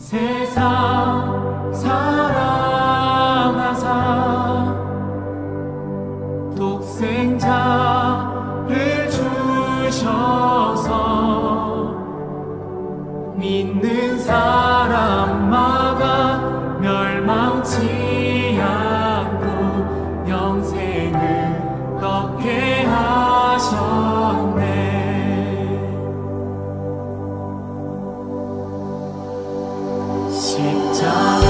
세상 사랑하사 독생자를 주셔서 믿는 사람마다 멸망치 않고 영생을 얻게 하셨네. 십자가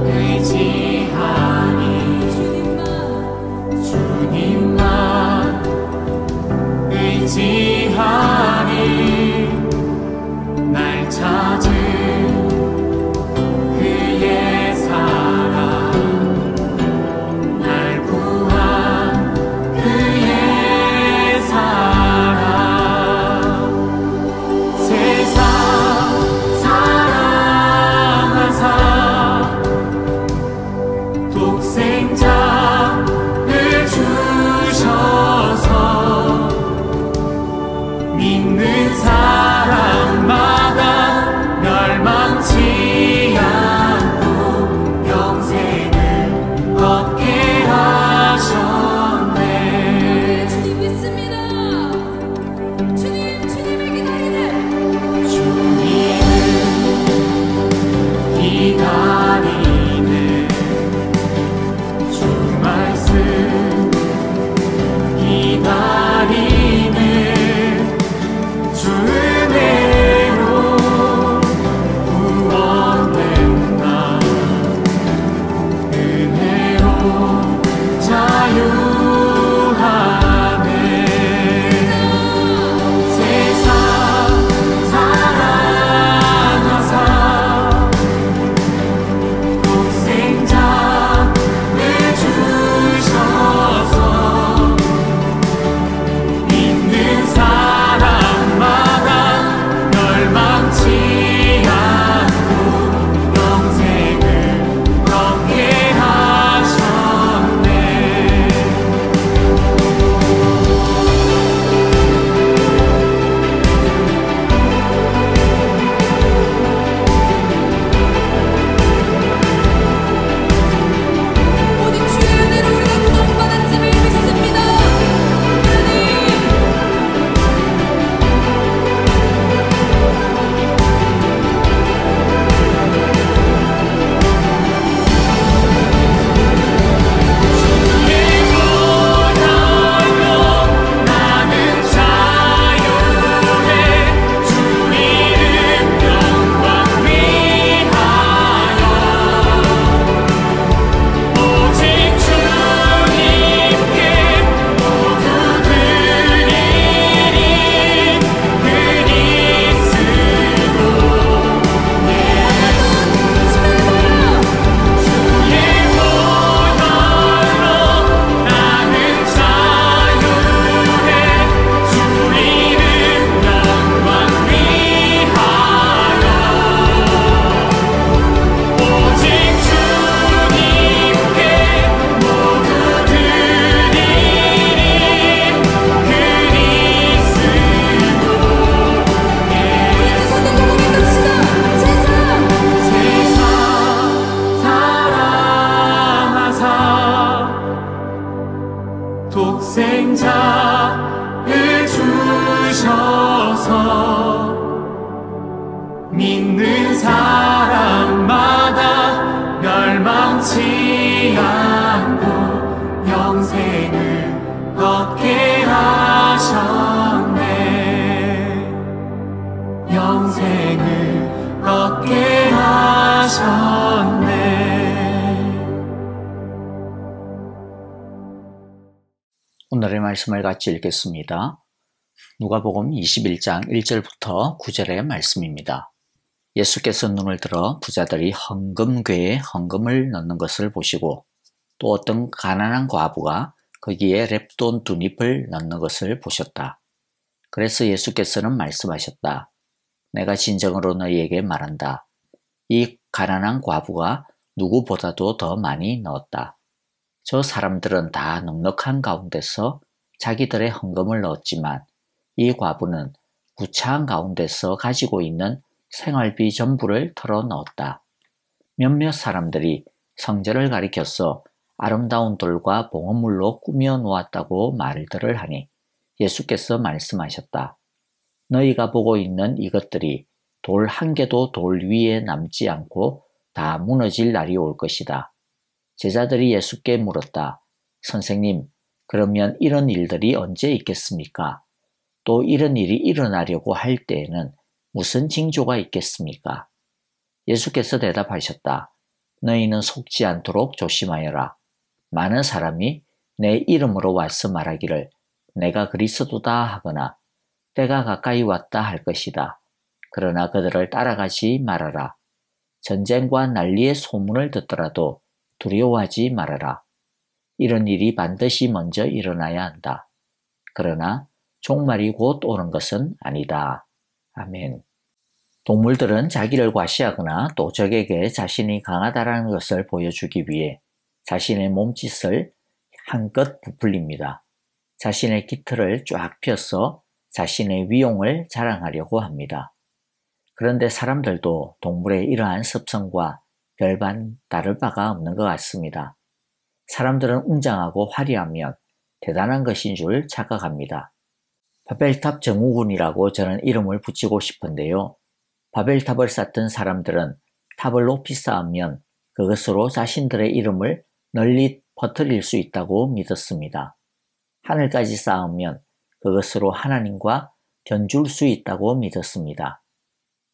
의지하니 주님만 의지하니 날 찾은 그의 사랑 날 구한 그의 사랑 세상 사랑하사 독생자를 주셔서 믿는 사람마다 멸망치 않고 영생을 얻게 하셨네. 주님 믿습니다. 주님을 기다리네. 주님을 기다리네. 주 말씀 기다리네. 주 은혜로 구원된 나 은혜로 자유하네. 세상 사랑하사 독생자를 주셔서 믿는 사람마다 멸망치 않고 영생을 얻게 하셨네. 오직 주의 은혜로 우리가 구원받았음을 믿습니다. 나는 자유해. 주 이름 영광 위하여 오직 주님께 모두 드리리. 그리스도 주의 보혈로 나는 자유해. 주 이름 영광 위하여 오직 주님께 모두 드리리. 세상 사랑하사 독생자를 주셔서 믿는 사람마다 멸망치 않고 영생을 얻게 하셨네. 영생을 얻게 하셨네. 오늘의 말씀을 같이 읽겠습니다. 누가복음 21장 1절부터 9절의 말씀입니다. 예수께서 눈을 들어 부자들이 헌금궤에 헌금을 넣는 것을 보시고 또 어떤 가난한 과부가 거기에 랩돈 2잎을 넣는 것을 보셨다. 그래서 예수께서는 말씀하셨다. 내가 진정으로 너희에게 말한다. 이 가난한 과부가 누구보다도 더 많이 넣었다. 저 사람들은 다 넉넉한 가운데서 자기들의 헌금을 넣었지만 이 과부는 구차한 가운데서 가지고 있는 생활비 전부를 털어 넣었다. 몇몇 사람들이 성전을 가리켜서 아름다운 돌과 봉헌물로 꾸며 놓았다고 말들을 하니 예수께서 말씀하셨다. 너희가 보고 있는 이것들이 돌 한 개도 돌 위에 남지 않고 다 무너질 날이 올 것이다. 제자들이 예수께 물었다. 선생님, 그러면 이런 일들이 언제 있겠습니까? 또 이런 일이 일어나려고 할 때에는 무슨 징조가 있겠습니까? 예수께서 대답하셨다. 너희는 속지 않도록 조심하여라. 많은 사람이 내 이름으로 와서 말하기를 내가 그리스도다 하거나 때가 가까이 왔다 할 것이다. 그러나 그들을 따라가지 말아라. 전쟁과 난리의 소문을 듣더라도 두려워하지 말아라. 이런 일이 반드시 먼저 일어나야 한다. 그러나 종말이 곧 오는 것은 아니다. 아멘. 동물들은 자기를 과시하거나 또 적에게 자신이 강하다라는 것을 보여주기 위해 자신의 몸짓을 한껏 부풀립니다. 자신의 깃털을 쫙 펴서 자신의 위용을 자랑하려고 합니다. 그런데 사람들도 동물의 이러한 습성과 별반 다를 바가 없는 것 같습니다. 사람들은 웅장하고 화려하면 대단한 것인 줄 착각합니다. 바벨탑 증후군이라고 저는 이름을 붙이고 싶은데요. 바벨탑을 쌓던 사람들은 탑을 높이 쌓으면 그것으로 자신들의 이름을 널리 퍼뜨릴 수 있다고 믿었습니다. 하늘까지 쌓으면 그것으로 하나님과 견줄 수 있다고 믿었습니다.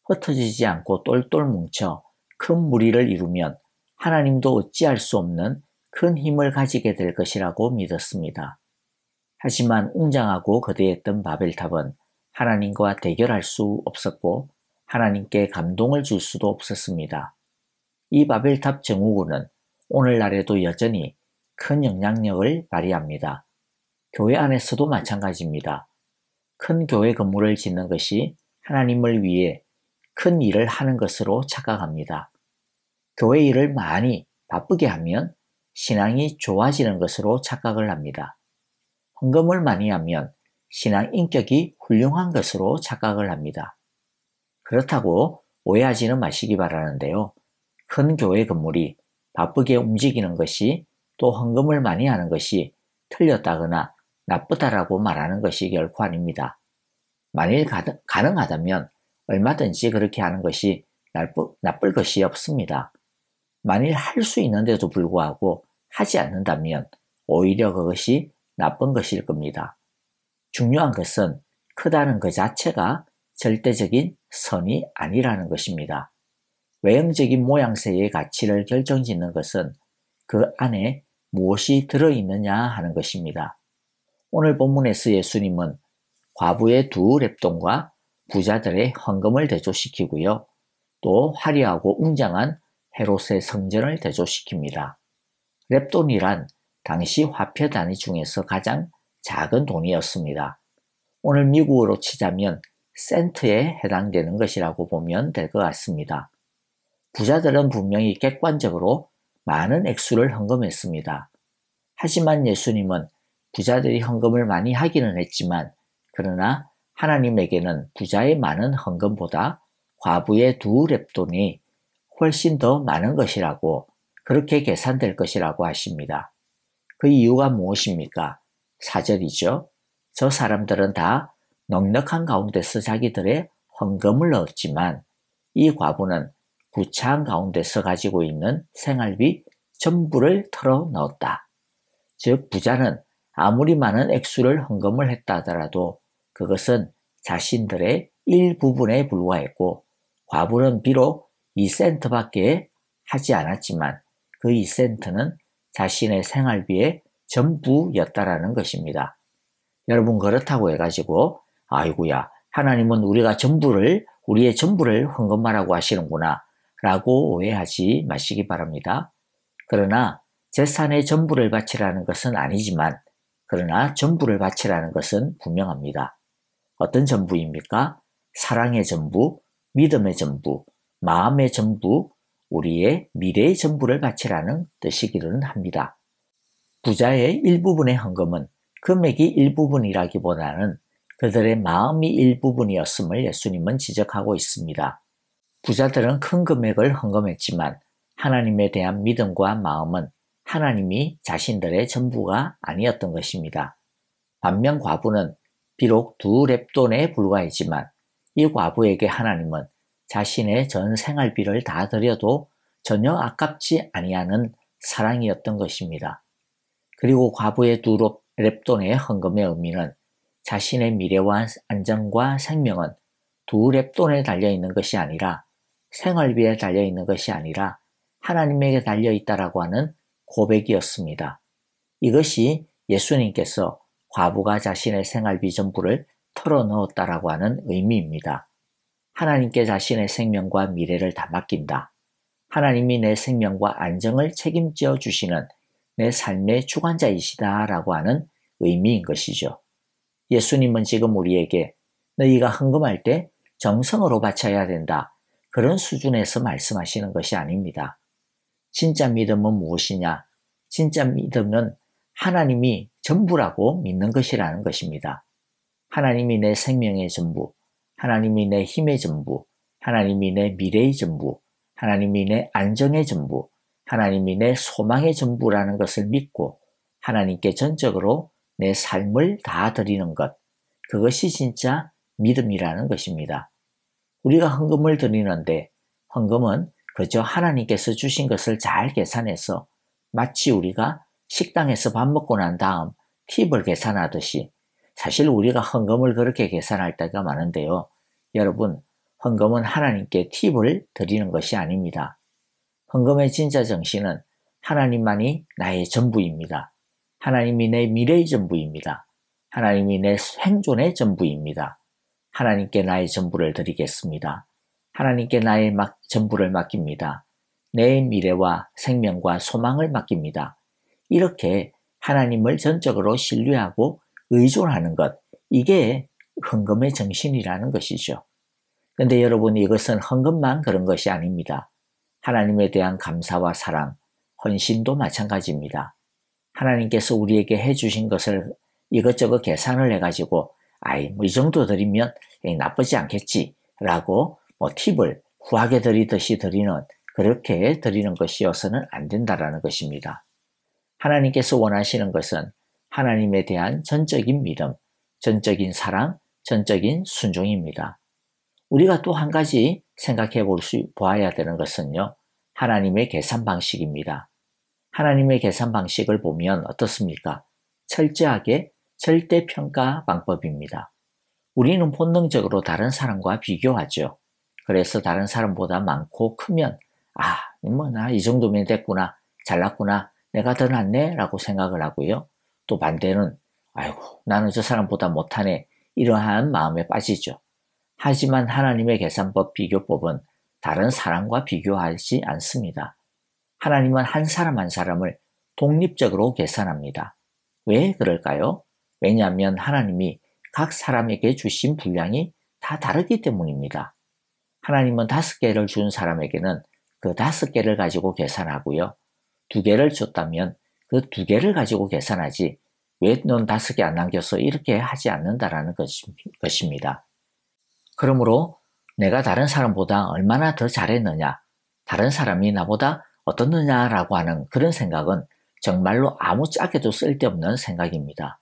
흩어지지 않고 똘똘 뭉쳐 큰 무리를 이루면 하나님도 어찌할 수 없는 큰 힘을 가지게 될 것이라고 믿었습니다. 하지만 웅장하고 거대했던 바벨탑은 하나님과 대결할 수 없었고 하나님께 감동을 줄 수도 없었습니다. 이 바벨탑 증후군은 오늘날에도 여전히 큰 영향력을 발휘합니다. 교회 안에서도 마찬가지입니다. 큰 교회 건물을 짓는 것이 하나님을 위해 큰 일을 하는 것으로 착각합니다. 교회 일을 많이 바쁘게 하면 신앙이 좋아지는 것으로 착각을 합니다. 헌금을 많이 하면 신앙 인격이 훌륭한 것으로 착각을 합니다. 그렇다고 오해하지는 마시기 바라는데요. 큰 교회 건물이 바쁘게 움직이는 것이 또 헌금을 많이 하는 것이 틀렸다거나 나쁘다라고 말하는 것이 결코 아닙니다. 만일 가능하다면 얼마든지 그렇게 하는 것이 나쁠 것이 없습니다. 만일 할 수 있는데도 불구하고 하지 않는다면 오히려 그것이 나쁜 것일 겁니다. 중요한 것은 크다는 그 자체가 절대적인 선이 아니라는 것입니다. 외형적인 모양새의 가치를 결정짓는 것은 그 안에 무엇이 들어있느냐 하는 것입니다. 오늘 본문에서 예수님은 과부의 2렙돈과 부자들의 헌금을 대조시키고요. 또 화려하고 웅장한 헤롯의 성전을 대조시킵니다. 렙돈이란 당시 화폐 단위 중에서 가장 작은 돈이었습니다. 오늘 미국으로 치자면 센트에 해당되는 것이라고 보면 될 것 같습니다. 부자들은 분명히 객관적으로 많은 액수를 헌금했습니다. 하지만 예수님은 부자들이 헌금을 많이 하기는 했지만 그러나 하나님에게는 부자의 많은 헌금보다 과부의 2렙돈이 훨씬 더 많은 것이라고 그렇게 계산될 것이라고 하십니다. 그 이유가 무엇입니까? 4절이죠. 저 사람들은 다 넉넉한 가운데서 자기들의 헌금을 넣었지만 이 과부는 부차한 가운데서 가지고 있는 생활비 전부를 털어 넣었다. 즉 부자는 아무리 많은 액수를 헌금을 했다 하더라도 그것은 자신들의 일부분에 불과했고 과부는 비록 2센트밖에 하지 않았지만 그 2센트는 자신의 생활비의 전부였다라는 것입니다. 여러분 그렇다고 해가지고 아이고야 하나님은 우리의 전부를 헌금하라고 하시는구나 라고 오해하지 마시기 바랍니다. 그러나 재산의 전부를 바치라는 것은 아니지만 그러나 전부를 바치라는 것은 분명합니다. 어떤 전부입니까? 사랑의 전부, 믿음의 전부, 마음의 전부, 우리의 미래의 전부를 바치라는 뜻이기는 합니다. 부자의 일부분의 헌금은 금액이 일부분이라기보다는 그들의 마음이 일부분이었음을 예수님은 지적하고 있습니다. 부자들은 큰 금액을 헌금했지만 하나님에 대한 믿음과 마음은 하나님이 자신들의 전부가 아니었던 것입니다. 반면 과부는 비록 2렙돈에 불과했지만 이 과부에게 하나님은 자신의 전 생활비를 다 드려도 전혀 아깝지 아니하는 사랑이었던 것입니다. 그리고 과부의 2렙돈의 헌금의 의미는 자신의 미래와 안전과 생명은 2렙돈에 달려있는 것이 아니라 생활비에 달려있는 것이 아니라 하나님에게 달려있다라고 하는 고백이었습니다. 이것이 예수님께서 과부가 자신의 생활비 전부를 털어넣었다라고 하는 의미입니다. 하나님께 자신의 생명과 미래를 다 맡긴다. 하나님이 내 생명과 안정을 책임져 주시는 내 삶의 주관자이시다라고 하는 의미인 것이죠. 예수님은 지금 우리에게 너희가 헌금할 때 정성으로 바쳐야 된다. 그런 수준에서 말씀하시는 것이 아닙니다. 진짜 믿음은 무엇이냐? 진짜 믿음은 하나님이 전부라고 믿는 것이라는 것입니다. 하나님이 내 생명의 전부, 하나님이 내 힘의 전부, 하나님이 내 미래의 전부, 하나님이 내 안정의 전부, 하나님이 내 소망의 전부라는 것을 믿고 하나님께 전적으로 내 삶을 다 드리는 것, 그것이 진짜 믿음이라는 것입니다. 우리가 헌금을 드리는데 헌금은 그저 하나님께서 주신 것을 잘 계산해서 마치 우리가 식당에서 밥 먹고 난 다음 팁을 계산하듯이 사실 우리가 헌금을 그렇게 계산할 때가 많은데요. 여러분, 헌금은 하나님께 팁을 드리는 것이 아닙니다. 헌금의 진짜 정신은 하나님만이 나의 전부입니다. 하나님이 내 미래의 전부입니다. 하나님이 내 생존의 전부입니다. 하나님께 나의 전부를 드리겠습니다. 하나님께 나의 전부를 맡깁니다. 내 미래와 생명과 소망을 맡깁니다. 이렇게 하나님을 전적으로 신뢰하고 의존하는 것, 이게 헌금의 정신이라는 것이죠. 그런데 여러분, 이것은 헌금만 그런 것이 아닙니다. 하나님에 대한 감사와 사랑, 헌신도 마찬가지입니다. 하나님께서 우리에게 해주신 것을 이것저것 계산을 해가지고 이 정도 드리면 나쁘지 않겠지 라고 팁을 후하게 드리듯이 드리는, 그렇게 드리는 것이어서는 안 된다라는 것입니다. 하나님께서 원하시는 것은 하나님에 대한 전적인 믿음, 전적인 사랑, 전적인 순종입니다. 우리가 또 한 가지 생각해 보아야 되는 것은요, 하나님의 계산 방식입니다. 하나님의 계산 방식을 보면 어떻습니까? 철저하게 절대평가 방법입니다. 우리는 본능적으로 다른 사람과 비교하죠. 그래서 다른 사람보다 많고 크면 나 이 정도면 됐구나, 잘났구나, 내가 더 낫네 라고 생각을 하고요. 또 반대는 나는 저 사람보다 못하네, 이러한 마음에 빠지죠. 하지만 하나님의 계산법, 비교법은 다른 사람과 비교하지 않습니다. 하나님은 한 사람 한 사람을 독립적으로 계산합니다. 왜 그럴까요? 왜냐하면 하나님이 각 사람에게 주신 분량이 다 다르기 때문입니다. 하나님은 5개를 준 사람에게는 그 5개를 가지고 계산하고요. 2개를 줬다면 그 2개를 가지고 계산하지, 왜 넌 5개 안 남겼어? 이렇게 하지 않는다라는 것입니다. 그러므로 내가 다른 사람보다 얼마나 더 잘했느냐, 다른 사람이 나보다 어떻느냐라고 하는 그런 생각은 정말로 아무짝에도 쓸데없는 생각입니다.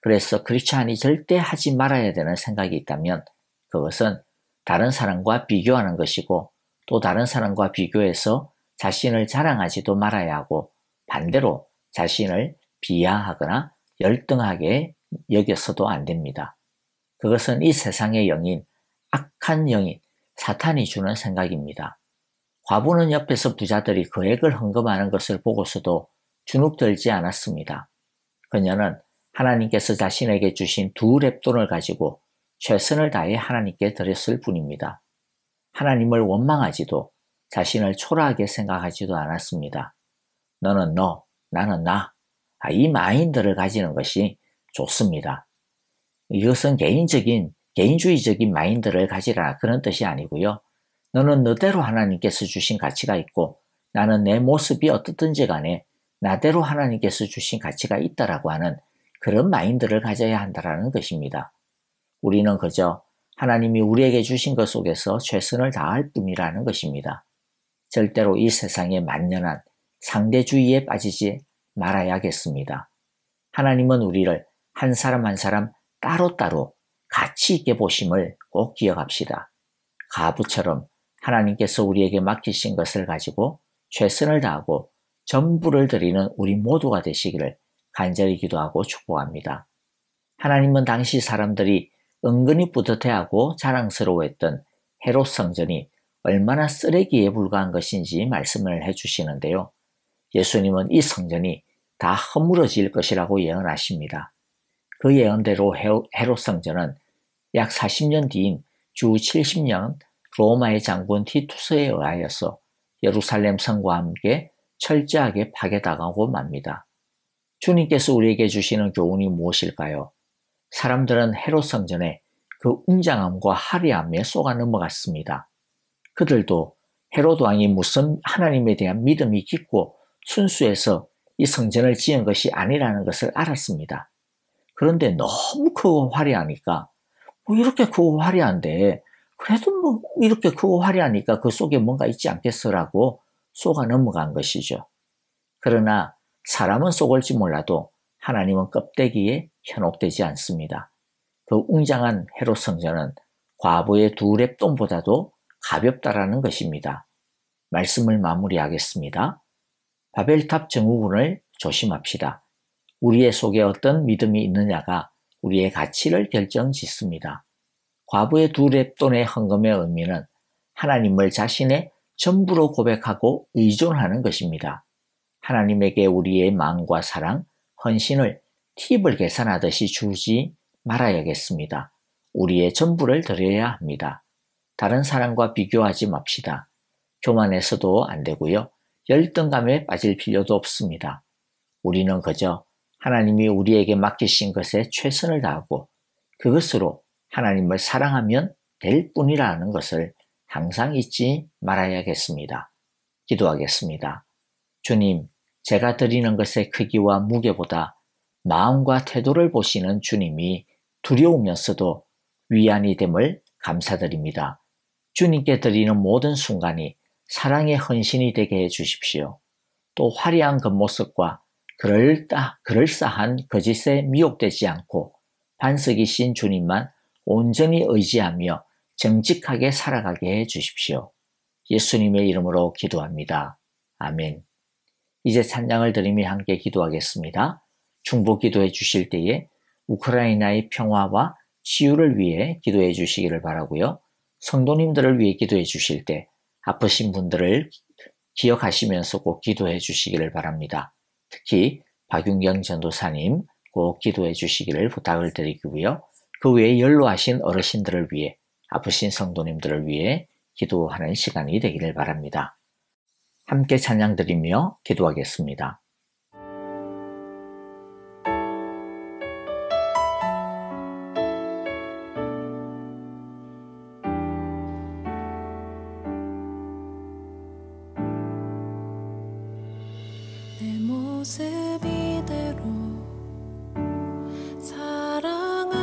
그래서 크리스찬이 절대 하지 말아야 되는 생각이 있다면 그것은 다른 사람과 비교하는 것이고, 또 다른 사람과 비교해서 자신을 자랑하지도 말아야 하고, 반대로 자신을 비하하거나 열등하게 여겨서도 안 됩니다. 그것은 이 세상의 영인, 악한 영인, 사탄이 주는 생각입니다. 과부는 옆에서 부자들이 거액을 헌금하는 것을 보고서도 주눅들지 않았습니다. 그녀는 하나님께서 자신에게 주신 2렙돈을 가지고 최선을 다해 하나님께 드렸을 뿐입니다. 하나님을 원망하지도, 자신을 초라하게 생각하지도 않았습니다. 너는 너, 나는 나. 이 마인드를 가지는 것이 좋습니다. 이것은 개인주의적인 마인드를 가지라, 그런 뜻이 아니고요. 너는 너대로 하나님께서 주신 가치가 있고, 나는 내 모습이 어떻든지 간에 나대로 하나님께서 주신 가치가 있다라고 하는 그런 마인드를 가져야 한다는 것입니다. 우리는 그저 하나님이 우리에게 주신 것 속에서 최선을 다할 뿐이라는 것입니다. 절대로 이 세상의 만연한 상대주의에 빠지지 말아야겠습니다. 하나님은 우리를 한 사람 한 사람 따로따로 가치 있게 보심을 꼭 기억합시다. 가부처럼 하나님께서 우리에게 맡기신 것을 가지고 최선을 다하고 전부를 드리는 우리 모두가 되시기를 간절히 기도하고 축복합니다. 하나님은 당시 사람들이 은근히 뿌듯해하고 자랑스러워했던 헤롯 성전이 얼마나 쓰레기에 불과한 것인지 말씀을 해주시는데요. 예수님은 이 성전이 다 허물어질 것이라고 예언하십니다. 그 예언대로 헤롯 성전은 약 40년 뒤인 주 70년 로마의 장군 티투스에 의하여서 예루살렘 성과 함께 철저하게 파괴당하고 맙니다. 주님께서 우리에게 주시는 교훈이 무엇일까요? 사람들은 헤롯 성전에 그 웅장함과 화려함에 쏘가 넘어갔습니다. 그들도 헤롯 왕이 무슨 하나님에 대한 믿음이 깊고 순수해서 이 성전을 지은 것이 아니라는 것을 알았습니다. 그런데 너무 크고 화려하니까 이렇게 크고 화려한데 그래도 이렇게 크고 화려하니까 그 속에 뭔가 있지 않겠어라고 쏘가 넘어간 것이죠. 그러나 사람은 쏘골지 몰라도 하나님은 껍데기에 현혹되지 않습니다. 그 웅장한 헤롯 성전은 과부의 2렙돈보다도 가볍다라는 것입니다. 말씀을 마무리하겠습니다. 바벨탑 증후군을 조심합시다. 우리의 속에 어떤 믿음이 있느냐가 우리의 가치를 결정짓습니다. 과부의 2렙돈의 헌금의 의미는 하나님을 자신의 전부로 고백하고 의존하는 것입니다. 하나님에게 우리의 마음과 사랑, 헌신을 팁을 계산하듯이 주지 말아야겠습니다. 우리의 전부를 드려야 합니다. 다른 사람과 비교하지 맙시다. 교만해서도 안 되고요. 열등감에 빠질 필요도 없습니다. 우리는 그저 하나님이 우리에게 맡기신 것에 최선을 다하고 그것으로 하나님을 사랑하면 될 뿐이라는 것을 항상 잊지 말아야겠습니다. 기도하겠습니다. 주님, 제가 드리는 것의 크기와 무게보다 마음과 태도를 보시는 주님이 두려우면서도 위안이 됨을 감사드립니다. 주님께 드리는 모든 순간이 사랑의 헌신이 되게 해주십시오. 또 화려한 겉모습과 그럴싸한 거짓에 미혹되지 않고 반석이신 주님만 온전히 의지하며 정직하게 살아가게 해주십시오. 예수님의 이름으로 기도합니다. 아멘. 이제 찬양을 드리며 함께 기도하겠습니다. 중보 기도해 주실 때에 우크라이나의 평화와 치유를 위해 기도해 주시기를 바라고요. 성도님들을 위해 기도해 주실 때 아프신 분들을 기억하시면서 꼭 기도해 주시기를 바랍니다. 특히 박윤경 전도사님 꼭 기도해 주시기를 부탁을 드리고요. 그 외에 연로하신 어르신들을 위해 아프신 성도님들을 위해 기도하는 시간이 되기를 바랍니다. 함께 찬양 드리며 기도하겠습니다. 내 모습 이대로 사랑하시네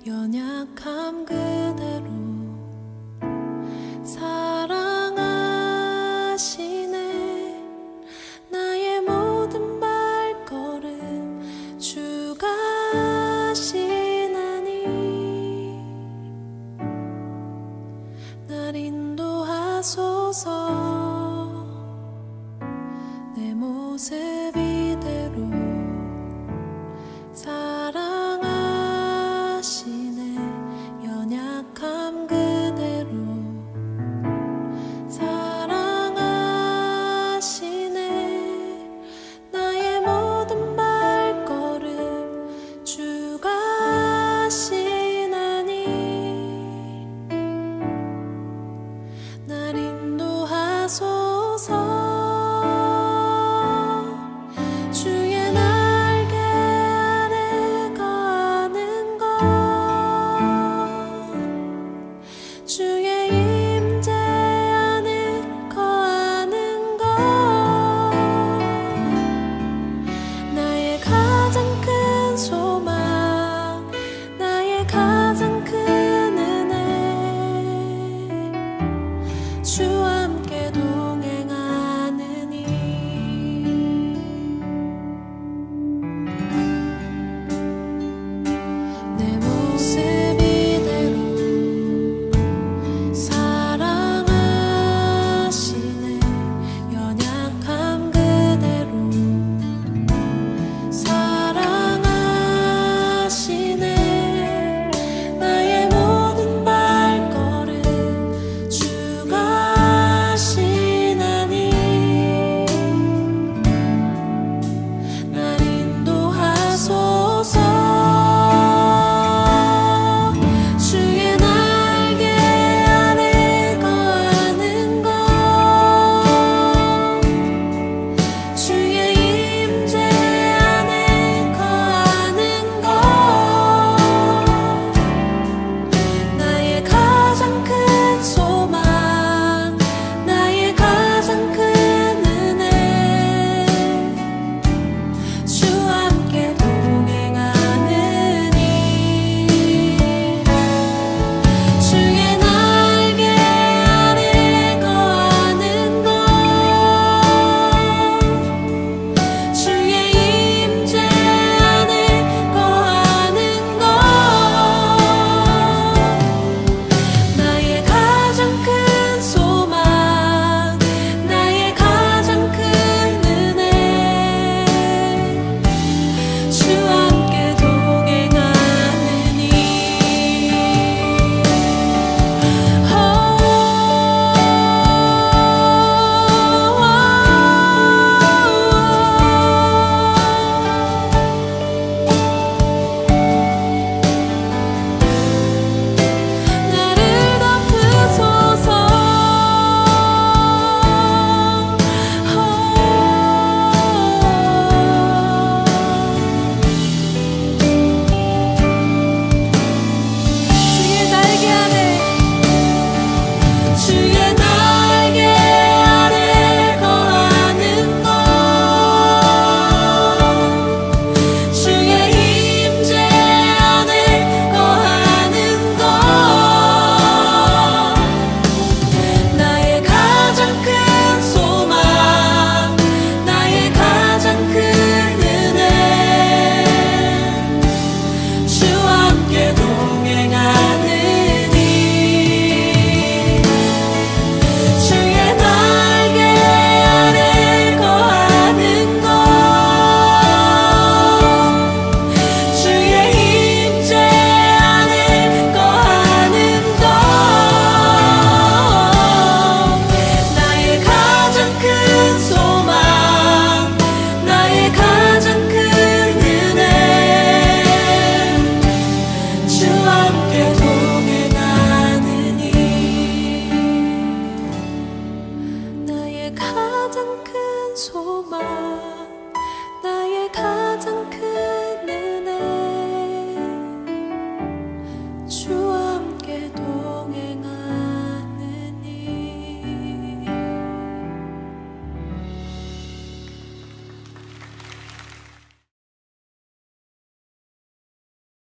연약함 그대로 사랑하시네 나의 모든 발걸음 주가 하시나니 날 인도하소서